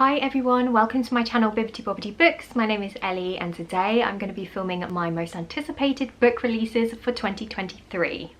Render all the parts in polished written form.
Hi everyone, welcome to my channel Bibbidi Bobbidi Books. My name is Ellie and today I'm going to be filming my most anticipated book releases for 2023.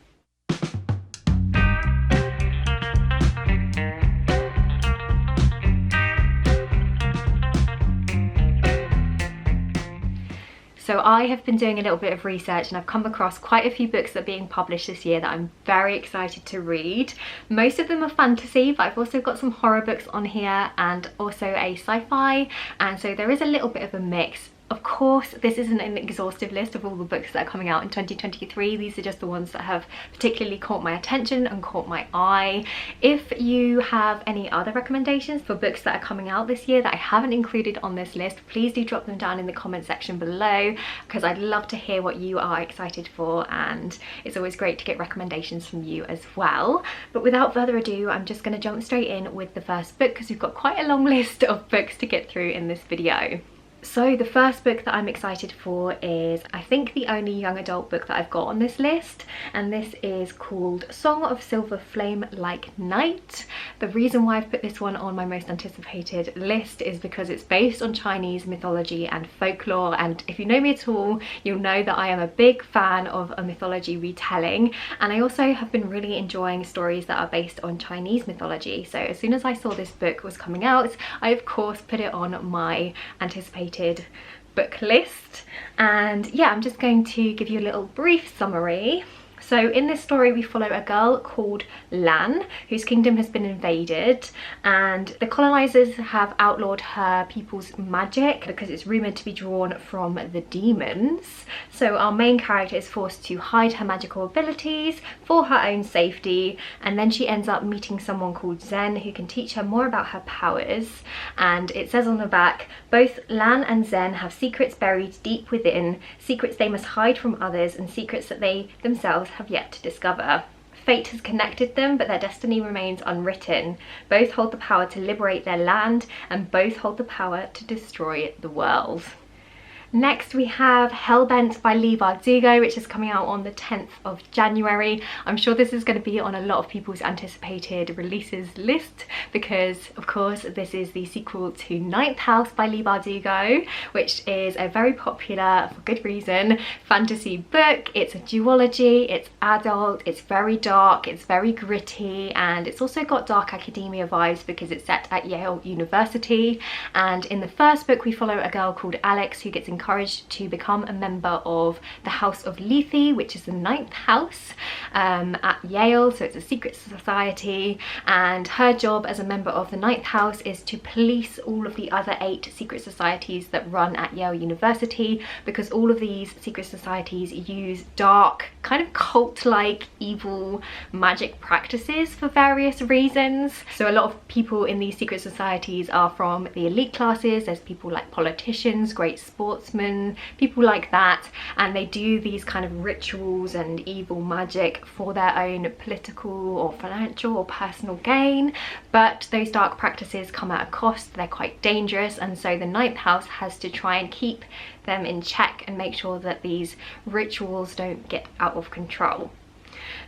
So I have been doing a little bit of research and I've come across quite a few books that are being published this year that I'm very excited to read. Most of them are fantasy, but I've also got some horror books on here and also a sci-fi, and so there is a little bit of a mix. Of course, this isn't an exhaustive list of all the books that are coming out in 2023. These are just the ones that have particularly caught my attention and caught my eye. If you have any other recommendations for books that are coming out this year that I haven't included on this list, please do drop them down in the comment section below, because I'd love to hear what you are excited for, and it's always great to get recommendations from you as well. But without further ado, I'm just going to jump straight in with the first book because we've got quite a long list of books to get through in this video. So the first book that I'm excited for is, I think, the only young adult book that I've got on this list, and this is called Song of Silver Flame Like Night. The reason why I've put this one on my most anticipated list is because it's based on Chinese mythology and folklore, and if you know me at all, you'll know that I am a big fan of a mythology retelling, and I also have been really enjoying stories that are based on Chinese mythology. So as soon as I saw this book was coming out, I of course put it on my anticipated book list, and yeah, I'm just going to give you a little brief summary. So in this story we follow a girl called Lan, whose kingdom has been invaded, and the colonizers have outlawed her people's magic because it's rumoured to be drawn from the demons. So our main character is forced to hide her magical abilities for her own safety, and then she ends up meeting someone called Zen who can teach her more about her powers. And it says on the back, both Lan and Zen have secrets buried deep within, secrets they must hide from others and secrets that they themselves have yet to discover. Fate has connected them, but their destiny remains unwritten. Both hold the power to liberate their land, and both hold the power to destroy the world. Next we have Hellbent by Leigh Bardugo, which is coming out on the 10th of January. I'm sure this is going to be on a lot of people's anticipated releases list because of course this is the sequel to Ninth House by Leigh Bardugo, which is a very popular, for good reason, fantasy book. It's a duology, it's adult, it's very dark, it's very gritty, and it's also got dark academia vibes because it's set at Yale University. And in the first book we follow a girl called Alex who gets encouraged to become a member of the House of Leigh, which is the ninth house at Yale, so it's a secret society, and her job as a member of the ninth house is to police all of the other 8 secret societies that run at Yale University, because all of these secret societies use dark, kind of cult-like evil magic practices for various reasons. So a lot of people in these secret societies are from the elite classes. There's people like politicians, great sportsmen, people like that, and they do these kind of rituals and evil magic for their own political or financial or personal gain, but those dark practices come at a cost. They're quite dangerous, and so the ninth house has to try and keep them in check and make sure that these rituals don't get out of control.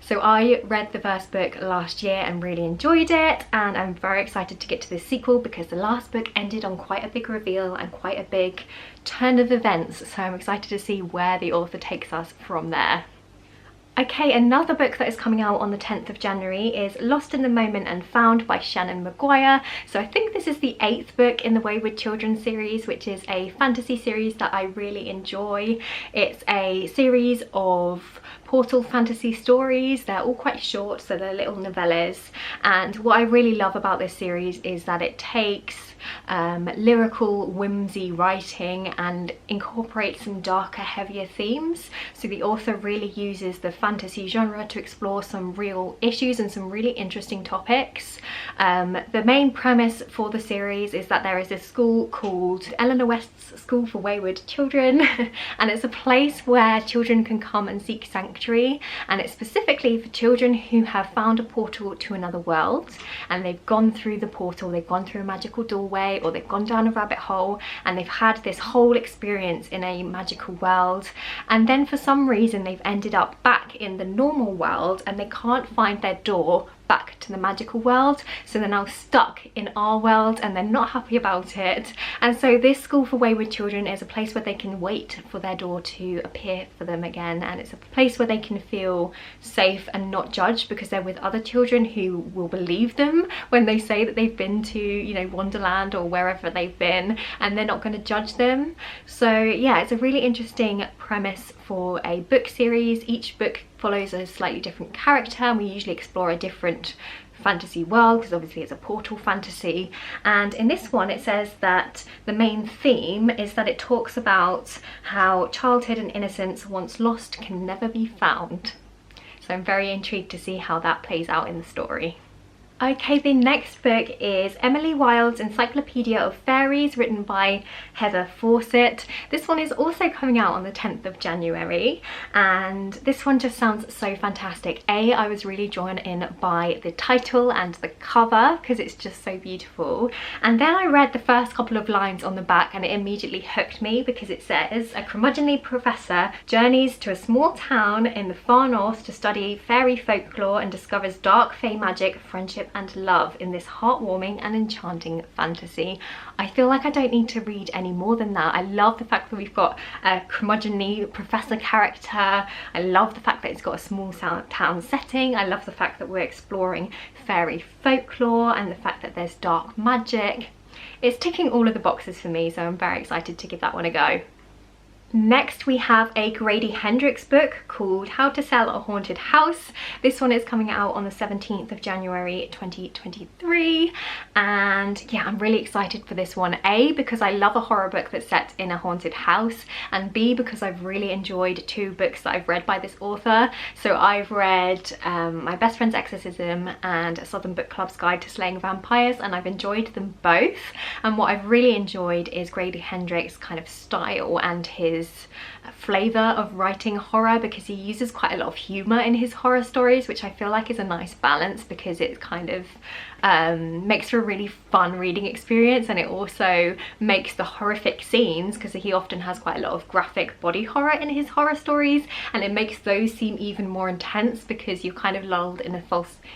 So I read the first book last year and really enjoyed it, and I'm very excited to get to this sequel because the last book ended on quite a big reveal and quite a big turn of events, so I'm excited to see where the author takes us from there. Okay, another book that is coming out on the 10th of January is Lost in the Moment and Found by Shannon McGuire. So I think this is the 8th book in the Wayward Children series, which is a fantasy series that I really enjoy. It's a series of portal fantasy stories. They're all quite short, so they're little novellas, and what I really love about this series is that it takes lyrical whimsy writing and incorporates some darker, heavier themes. So the author really uses the fantasy genre to explore some real issues and some really interesting topics. The main premise for the series is that there is this school called Eleanor West's School for Wayward Children and it's a place where children can come and seek sanctuary, and it's specifically for children who have found a portal to another world, and they've gone through the portal, they've gone through a magical doorway, or they've gone down a rabbit hole and they've had this whole experience in a magical world, and then for some reason they've ended up back in the normal world and they can't find their door back to the magical world, so they're now stuck in our world and they're not happy about it. And so this school for wayward children is a place where they can wait for their door to appear for them again, and it's a place where they can feel safe and not judged because they're with other children who will believe them when they say that they've been to, you know, Wonderland or wherever they've been, and they're not going to judge them. So yeah, it's a really interesting premise for a book series. Each book follows a slightly different character, and we usually explore a different fantasy world because obviously it's a portal fantasy. And in this one it says that the main theme is that it talks about how childhood and innocence once lost can never be found. So I'm very intrigued to see how that plays out in the story. Okay, the next book is Amélie Wilde's Encyclopedia of Fairies, written by Heather Fawcett. This one is also coming out on the 10th of January, and this one just sounds so fantastic. I was really drawn in by the title and the cover because it's just so beautiful, and then I read the first couple of lines on the back and it immediately hooked me because it says, a curmudgeonly professor journeys to a small town in the far north to study fairy folklore and discovers dark fae magic, friendship and love in this heartwarming and enchanting fantasy. I feel like I don't need to read any more than that. I love the fact that we've got a curmudgeonly professor character. I love the fact that it's got a small town setting. I love the fact that we're exploring fairy folklore and the fact that there's dark magic. It's ticking all of the boxes for me, so I'm very excited to give that one a go. Next we have a Grady Hendrix book called How to Sell a Haunted House. This one is coming out on the 17th of January 2023, and yeah, I'm really excited for this one. A, because I love a horror book that's set in a haunted house, and B, because I've really enjoyed two books that I've read by this author. So I've read My Best Friend's Exorcism and A Southern Book Club's Guide to Slaying Vampires, and I've enjoyed them both. And what I've really enjoyed is Grady Hendrix' kind of style and his flavour of writing horror, because he uses quite a lot of humour in his horror stories, which I feel like is a nice balance because it kind of makes for a really fun reading experience, and it also makes the horrific scenes, because he often has quite a lot of graphic body horror in his horror stories, and it makes those seem even more intense because you're kind of lulled in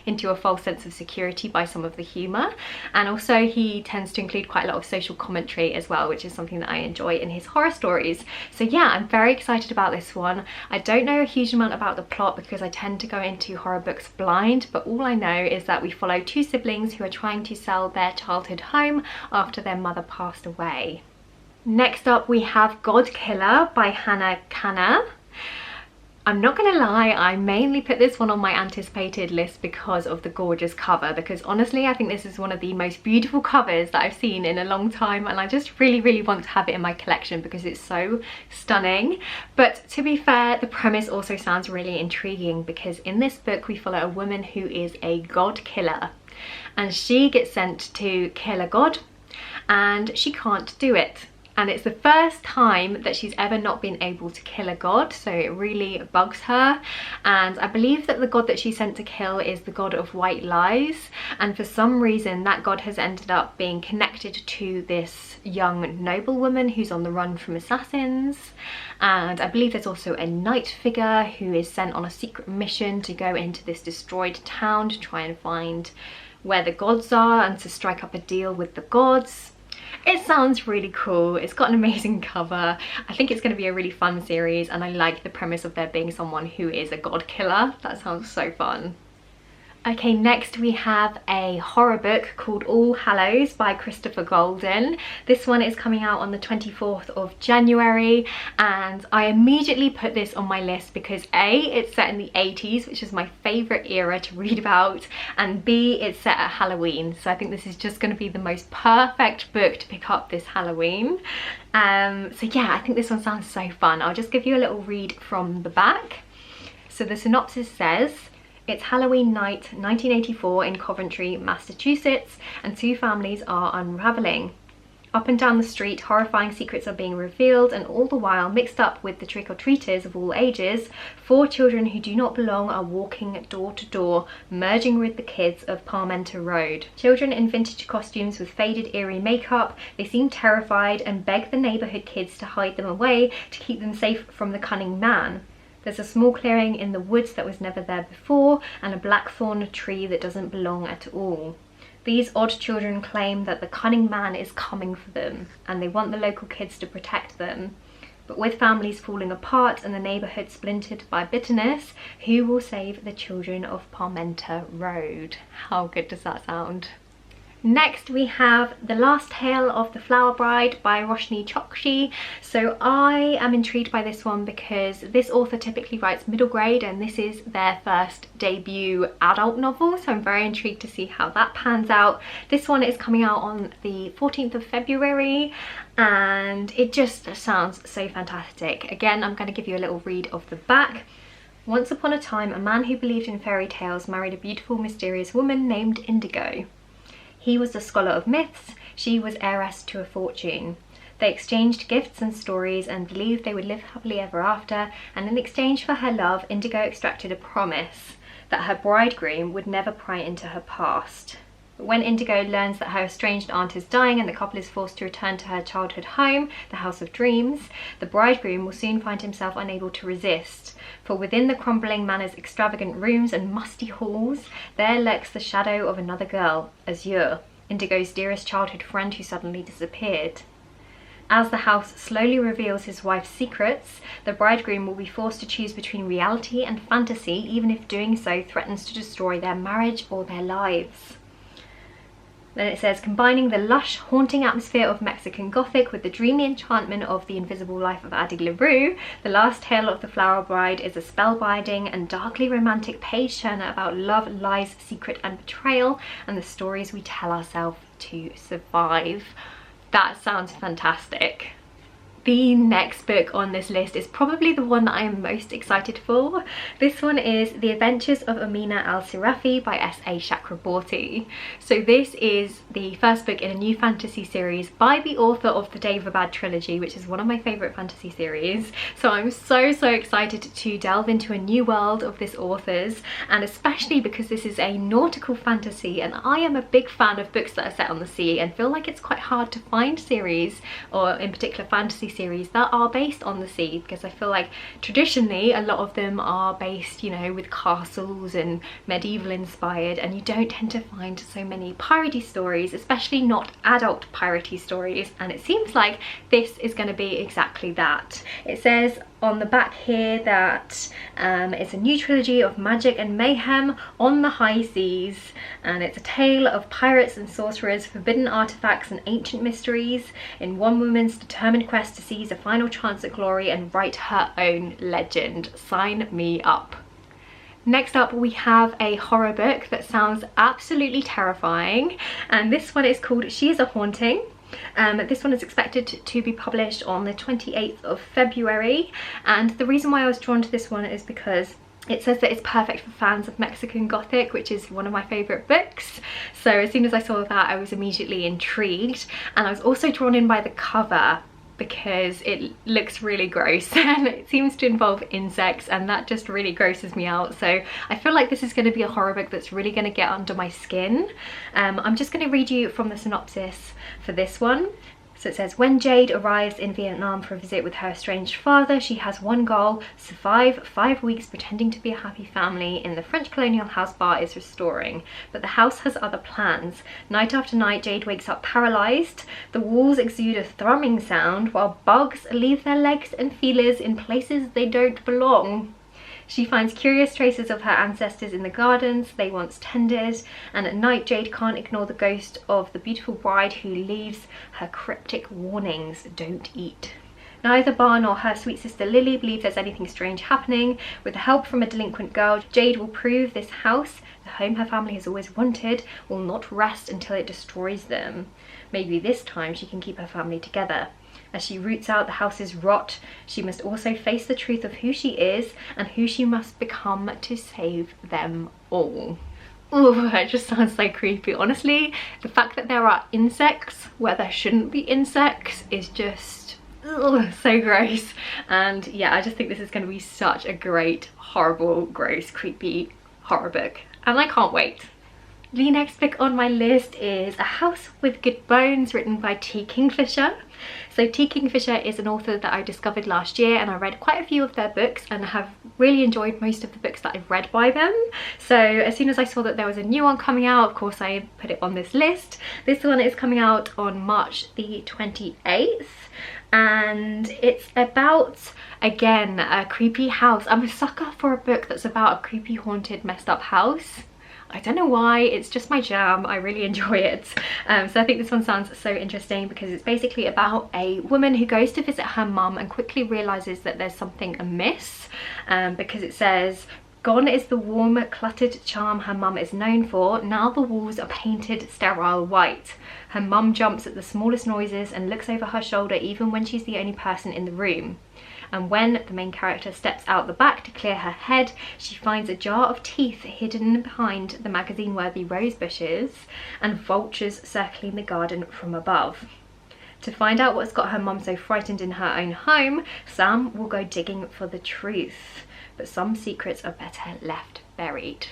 into a false sense of security by some of the humour. And also he tends to include quite a lot of social commentary as well, which is something that I enjoy in his horror stories. So yeah, I'm very excited about this one. I don't know a huge amount about the plot because I tend to go into horror books blind, but all I know is that we follow two siblings who are trying to sell their childhood home after their mother passed away. Next up we have God Killer by Hannah Kanna. I'm not gonna lie, I mainly put this one on my anticipated list because of the gorgeous cover, because honestly I think this is one of the most beautiful covers that I've seen in a long time, and I just really want to have it in my collection because it's so stunning. But to be fair, the premise also sounds really intriguing, because in this book we follow a woman who is a god killer, and she gets sent to kill a god and she can't do it. And it's the first time that she's ever not been able to kill a god, so it really bugs her. And I believe that the god that she's sent to kill is the god of white lies, and for some reason that god has ended up being connected to this young noblewoman who's on the run from assassins. And I believe there's also a knight figure who is sent on a secret mission to go into this destroyed town to try and find where the gods are and to strike up a deal with the gods. It sounds really cool. It's got an amazing cover. I think it's going to be a really fun series, and I like the premise of there being someone who is a god killer. That sounds so fun. Okay, next we have a horror book called All Hallows by Christopher Golden. This one is coming out on the 24th of January, and I immediately put this on my list because A, it's set in the 80s, which is my favourite era to read about, and B, it's set at Halloween, so I think this is just going to be the most perfect book to pick up this Halloween. So yeah, I think this one sounds so fun. I'll just give you a little read from the back. So the synopsis says, it's Halloween night 1984 in Coventry, Massachusetts, and two families are unravelling. Up and down the street, horrifying secrets are being revealed, and all the while, mixed up with the trick-or-treaters of all ages, four children who do not belong are walking door to door, merging with the kids of Parmenter Road. Children in vintage costumes with faded, eerie makeup, they seem terrified and beg the neighbourhood kids to hide them away to keep them safe from the cunning man. There's a small clearing in the woods that was never there before, and a blackthorn tree that doesn't belong at all. These odd children claim that the cunning man is coming for them, and they want the local kids to protect them. But with families falling apart and the neighbourhood splintered by bitterness, who will save the children of Parmenta Road? How good does that sound? Next we have The Last Tale of the Flower Bride by Roshani Chokshi. So I am intrigued by this one because this author typically writes middle grade, and this is their first debut adult novel, so I'm very intrigued to see how that pans out. This one is coming out on the 14th of February and it just sounds so fantastic. Again, I'm going to give you a little read of the back. Once upon a time, a man who believed in fairy tales married a beautiful, mysterious woman named Indigo. He was a scholar of myths, she was heiress to a fortune. They exchanged gifts and stories and believed they would live happily ever after, and in exchange for her love, Indigo extracted a promise that her bridegroom would never pry into her past. But when Indigo learns that her estranged aunt is dying and the couple is forced to return to her childhood home, the House of Dreams, the bridegroom will soon find himself unable to resist. For within the crumbling manor's extravagant rooms and musty halls, there lurks the shadow of another girl, Azure, Indigo's dearest childhood friend who suddenly disappeared. As the house slowly reveals his wife's secrets, the bridegroom will be forced to choose between reality and fantasy, even if doing so threatens to destroy their marriage or their lives. Then it says, combining the lush, haunting atmosphere of Mexican Gothic with the dreamy enchantment of The Invisible Life of Addie LaRue, The Last Tale of the Flower Bride is a spellbinding and darkly romantic page-turner about love, lies, secret and betrayal, and the stories we tell ourselves to survive. That sounds fantastic. The next book on this list is probably the one that I am most excited for. This one is The Adventures of Amina al-Serafi by S.A. Chakraborty. So this is the first book in a new fantasy series by the author of the Daevabad trilogy, which is one of my favourite fantasy series. So I'm so excited to delve into a new world of this author's, and especially because this is a nautical fantasy, and I am a big fan of books that are set on the sea and feel like it's quite hard to find series, or in particular fantasy series, that are based on the sea, because I feel like traditionally a lot of them are based, you know, with castles and medieval inspired, and you don't tend to find so many piratey stories, especially not adult piratey stories, and it seems like this is going to be exactly that. It says on the back here that it's a new trilogy of magic and mayhem on the high seas, and it's a tale of pirates and sorcerers, forbidden artifacts and ancient mysteries in one woman's determined quest to seize a final chance at glory and write her own legend. Sign me up. Next up we have a horror book that sounds absolutely terrifying, and this one is called She is a Haunting. This one is expected to be published on the 28th of February, and the reason why I was drawn to this one is because it says that it's perfect for fans of Mexican Gothic, which is one of my favourite books. So as soon as I saw that, I was immediately intrigued, and I was also drawn in by the cover because it looks really gross and it seems to involve insects, and that just really grosses me out. So I feel like this is going to be a horror book that's really going to get under my skin. I'm just going to read you from the synopsis for this one. So it says, when Jade arrives in Vietnam for a visit with her estranged father, she has one goal: survive 5 weeks pretending to be a happy family in the French colonial house Bar is restoring. But the house has other plans. Night after night, Jade wakes up paralysed. The walls exude a thrumming sound, while bugs leave their legs and feelers in places they don't belong. She finds curious traces of her ancestors in the gardens they once tended, and at night Jade can't ignore the ghost of the beautiful bride who leaves her cryptic warnings: don't eat. Neither Bar nor her sweet sister Lily believe there's anything strange happening. With the help from a delinquent girl, Jade will prove this house, the home her family has always wanted, will not rest until it destroys them. Maybe this time she can keep her family together. As she roots out the house's rot, she must also face the truth of who she is and who she must become to save them all. Oh, it just sounds so creepy. Honestly, the fact that there are insects where there shouldn't be insects is just so gross. And yeah, I just think this is going to be such a great, horrible, gross, creepy horror book, and I can't wait. The next book on my list is A House with Good Bones, written by T. Kingfisher. So T. Kingfisher is an author that I discovered last year, and I read quite a few of their books and have really enjoyed most of the books that I've read by them. So as soon as I saw that there was a new one coming out, of course I put it on this list. This one is coming out on March the 28th, and it's about, again, a creepy house. I'm a sucker for a book that's about a creepy, haunted, messed up house. I don't know why, it's just my jam. I really enjoy it. So I think this one sounds so interesting because it's basically about a woman who goes to visit her mum and quickly realizes that there's something amiss, because it says, "Gone is the warm, cluttered charm her mum is known for. Now the walls are painted sterile white. Her mum jumps at the smallest noises and looks over her shoulder even when she's the only person in the room. And when the main character steps out the back to clear her head, she finds a jar of teeth hidden behind the magazine-worthy rose bushes and vultures circling the garden from above. To find out what's got her mum so frightened in her own home, Sam will go digging for the truth. But some secrets are better left buried."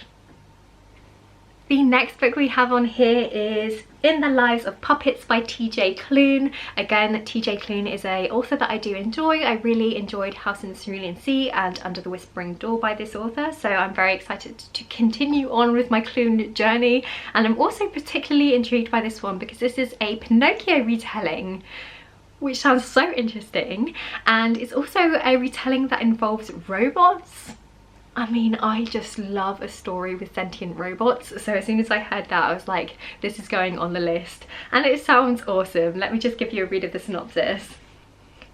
The next book we have on here is In the Lives of Puppets by T.J. Klune. Again, T.J. Klune is an author that I do enjoy. I really enjoyed House in the Cerulean Sea and Under the Whispering Door by this author, so I'm very excited to continue on with my Klune journey. And I'm also particularly intrigued by this one because this is a Pinocchio retelling, which sounds so interesting, and it's also a retelling that involves robots. I mean, I just love a story with sentient robots, so as soon as I heard that, I was like, this is going on the list. And it sounds awesome. Let me just give you a read of the synopsis.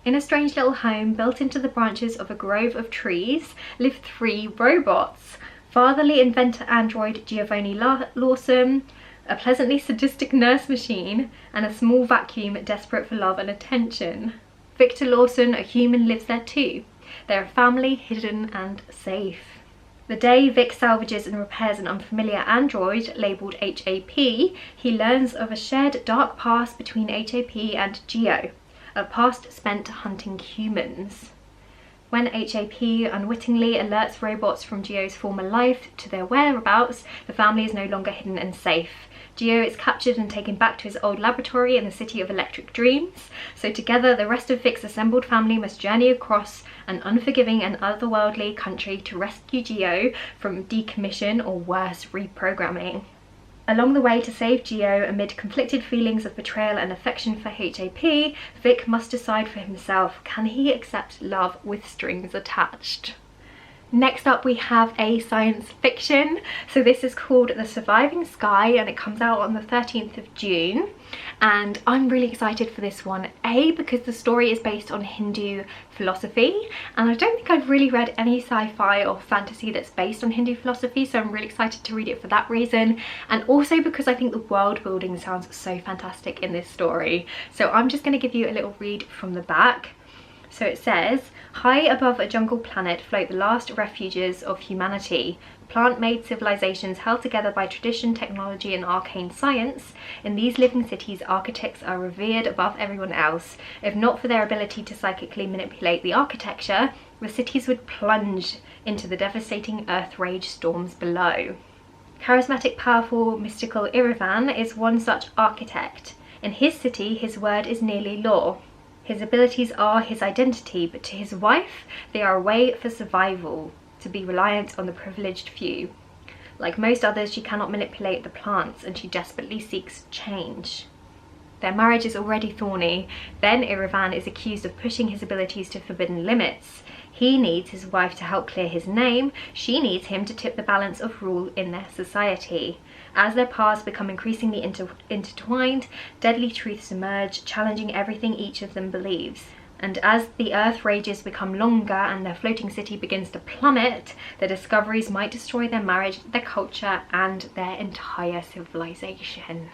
In a strange little home built into the branches of a grove of trees live 3 robots. Fatherly inventor android Giovanni Lawson, a pleasantly sadistic nurse machine, and a small vacuum desperate for love and attention. Victor Lawson, a human, lives there too. They're a family, hidden and safe. The day Vic salvages and repairs an unfamiliar android labelled HAP, he learns of a shared dark past between HAP and Geo, a past spent hunting humans. When HAP unwittingly alerts robots from Geo's former life to their whereabouts, the family is no longer hidden and safe. Geo is captured and taken back to his old laboratory in the City of Electric Dreams. So together, the rest of Vic's assembled family must journey across an unforgiving and otherworldly country to rescue Geo from decommission or worse, reprogramming. Along the way to save Geo, amid conflicted feelings of betrayal and affection for HAP, Vic must decide for himself, can he accept love with strings attached? Next up we have a science fiction. So this is called The Surviving Sky and it comes out on the 13th of June. And I'm really excited for this one, A, because the story is based on Hindu philosophy, and I don't think I've really read any sci-fi or fantasy that's based on Hindu philosophy, so I'm really excited to read it for that reason, and also because I think the world building sounds so fantastic in this story. So I'm just going to give you a little read from the back. So it says, high above a jungle planet float the last refuges of humanity. Plant-made civilizations held together by tradition, technology and arcane science. In these living cities, architects are revered above everyone else. If not for their ability to psychically manipulate the architecture, the cities would plunge into the devastating earth rage storms below. Charismatic, powerful, mystical Irivan is one such architect. In his city, his word is nearly law. His abilities are his identity, but to his wife, they are a way for survival, to be reliant on the privileged few. Like most others, she cannot manipulate the plants and she desperately seeks change. Their marriage is already thorny. Then Irivan is accused of pushing his abilities to forbidden limits. He needs his wife to help clear his name. She needs him to tip the balance of rule in their society. As their paths become increasingly intertwined, deadly truths emerge, challenging everything each of them believes. And as the earth rages become longer and their floating city begins to plummet, their discoveries might destroy their marriage, their culture, and their entire civilization.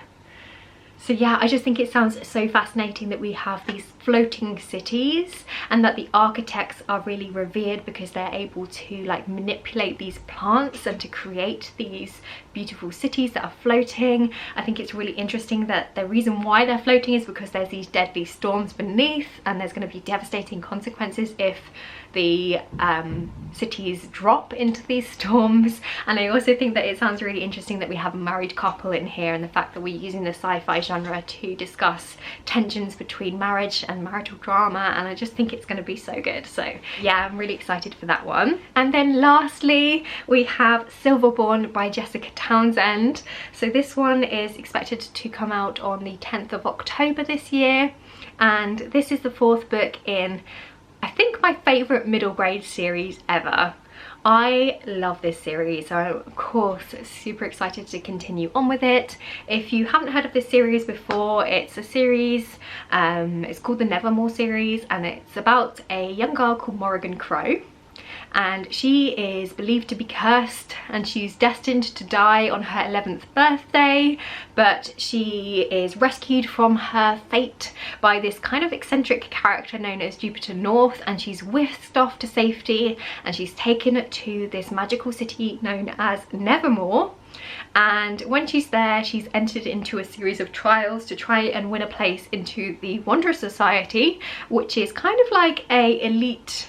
So yeah, I just think it sounds so fascinating that we have these floating cities and that the architects are really revered because they're able to like manipulate these plants and to create these beautiful cities that are floating. I think it's really interesting that the reason why they're floating is because there's these deadly storms beneath and there's going to be devastating consequences if the cities drop into these storms. And I also think that it sounds really interesting that we have a married couple in here, and the fact that we're using the sci-fi genre to discuss tensions between marriage and marital drama, and I just think it's going to be so good. So yeah, I'm really excited for that one. And then lastly we have Silverborn by Jessica Townsend. So this one is expected to come out on the 10th of October this year, and this is the 4th book in, I think, my favourite middle grade series ever. I love this series, so I'm of course super excited to continue on with it. If you haven't heard of this series before, it's a series, it's called the Nevermore series, and it's about a young girl called Morrigan Crow. And she is believed to be cursed, and she's destined to die on her 11th birthday, but she is rescued from her fate by this kind of eccentric character known as Jupiter North, and she's whisked off to safety, and she's taken to this magical city known as Nevermore. And when she's there, she's entered into a series of trials to try and win a place into the Wanderer Society, which is kind of like a elite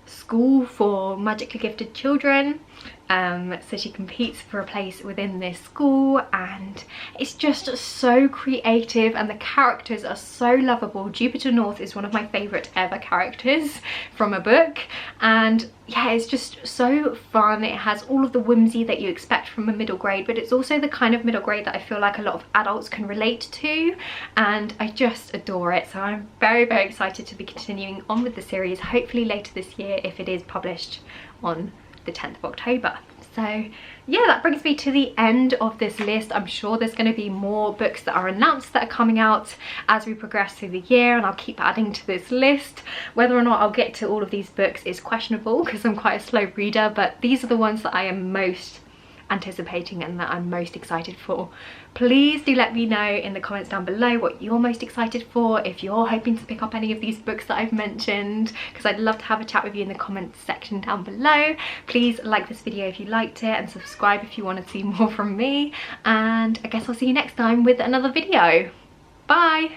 school for magically gifted children. So she competes for a place within this school, and it's just so creative and the characters are so lovable. Jupiter North is one of my favourite ever characters from a book, and yeah, it's just so fun. It has all of the whimsy that you expect from a middle grade, but it's also the kind of middle grade that I feel like a lot of adults can relate to, and I just adore it. So I'm very, very excited to be continuing on with the series, hopefully later this year if it is published on the 10th of October. So yeah, that brings me to the end of this list. I'm sure there's going to be more books that are announced that are coming out as we progress through the year, and I'll keep adding to this list. Whether or not I'll get to all of these books is questionable because I'm quite a slow reader, but these are the ones that I am most anticipating and that I'm most excited for. Please do let me know in the comments down below what you're most excited for, if you're hoping to pick up any of these books that I've mentioned, because I'd love to have a chat with you in the comments section down below. Please like this video if you liked it, and subscribe if you want to see more from me, and I guess I'll see you next time with another video. Bye!